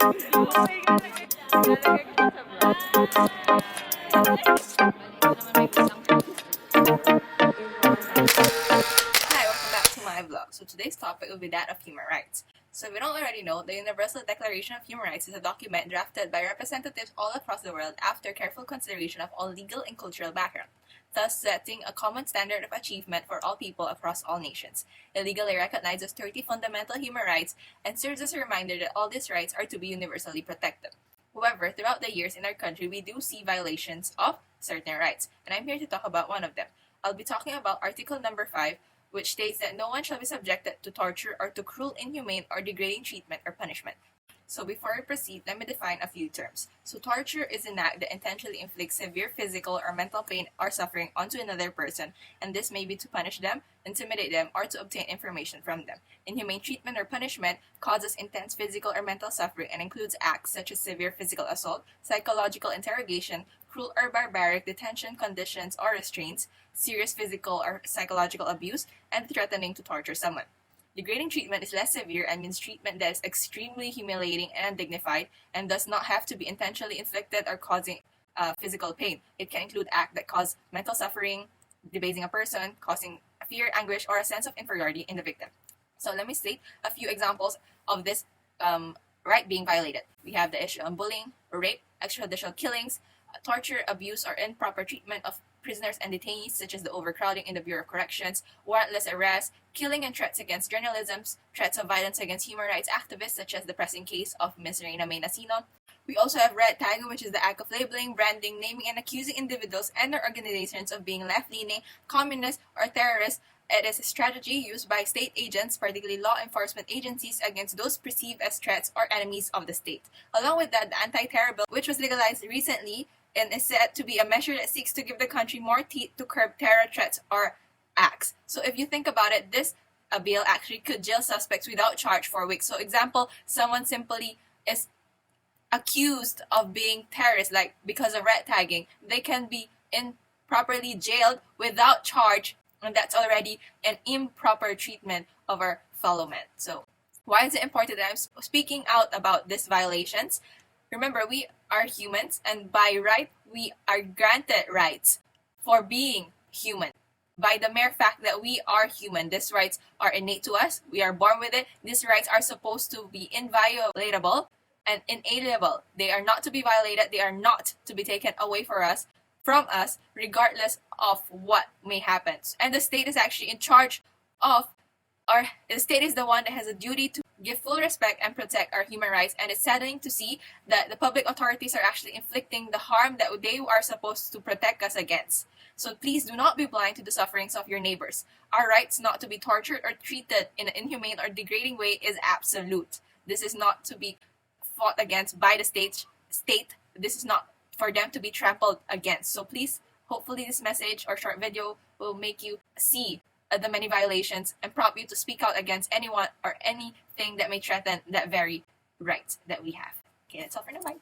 Hi, welcome back to my vlog. So today's topic will be that of human rights. So if you don't already know, the Universal Declaration of Human Rights is a document drafted by representatives all across the world after careful consideration of all legal and cultural background, thus setting a common standard of achievement for all people across all nations. It legally recognizes 30 fundamental human rights and serves as a reminder that all these rights are to be universally protected. However, throughout the years in our country, we do see violations of certain rights, and I'm here to talk about one of them. I'll be talking about Article number 5, which states that no one shall be subjected to torture or to cruel, inhumane, or degrading treatment or punishment. So before we proceed, let me define a few terms. So torture is an act that intentionally inflicts severe physical or mental pain or suffering onto another person, and this may be to punish them, intimidate them, or to obtain information from them. Inhumane treatment or punishment causes intense physical or mental suffering and includes acts such as severe physical assault, psychological interrogation, cruel or barbaric detention conditions or restraints, serious physical or psychological abuse, and threatening to torture someone. Degrading treatment is less severe and means treatment that is extremely humiliating and undignified and does not have to be intentionally inflicted or causing physical pain. It can include acts that cause mental suffering, debasing a person, causing fear, anguish, or a sense of inferiority in the victim. So let me state a few examples of this right being violated. We have the issue of bullying, rape, extrajudicial killings, torture, abuse, or improper treatment of prisoners and detainees, such as the overcrowding in the Bureau of Corrections, warrantless arrests, killing and threats against journalism, threats of violence against human rights activists, such as the pressing case of Ms. Reina Maynacino. We also have red tagging, which is the act of labeling, branding, naming, and accusing individuals and their organizations of being left-leaning, communist, or terrorist. It is a strategy used by state agents, particularly law enforcement agencies, against those perceived as threats or enemies of the state. Along with that, the anti-terror bill, which was legalized recently, and is said to be a measure that seeks to give the country more teeth to curb terror threats or acts. So if you think about it, this bill actually could jail suspects without charge for weeks. So example, someone simply is accused of being terrorist, like because of red tagging, they can be improperly jailed without charge, and that's already an improper treatment of our fellow men. So why is it important that I'm speaking out about these violations? Remember, we are humans, and by right, we are granted rights for being human. By the mere fact that we are human, these rights are innate to us. We are born with it. These rights are supposed to be inviolable and inalienable. They are not to be violated. They are not to be taken away from us, regardless of what may happen. And the state is actually in charge of, or the state is the one that has a duty to give full respect and protect our human rights, and it's saddening to see that the public authorities are actually inflicting the harm that they are supposed to protect us against. So please do not be blind to the sufferings of your neighbors. Our rights not to be tortured or treated in an inhumane or degrading way is absolute. This is not to be fought against by the state. This is not for them to be trampled against. So please, hopefully this message or short video will make you see the many violations and prompt you to speak out against anyone or anything that may threaten that very right that we have. Okay, that's all for now. Bye.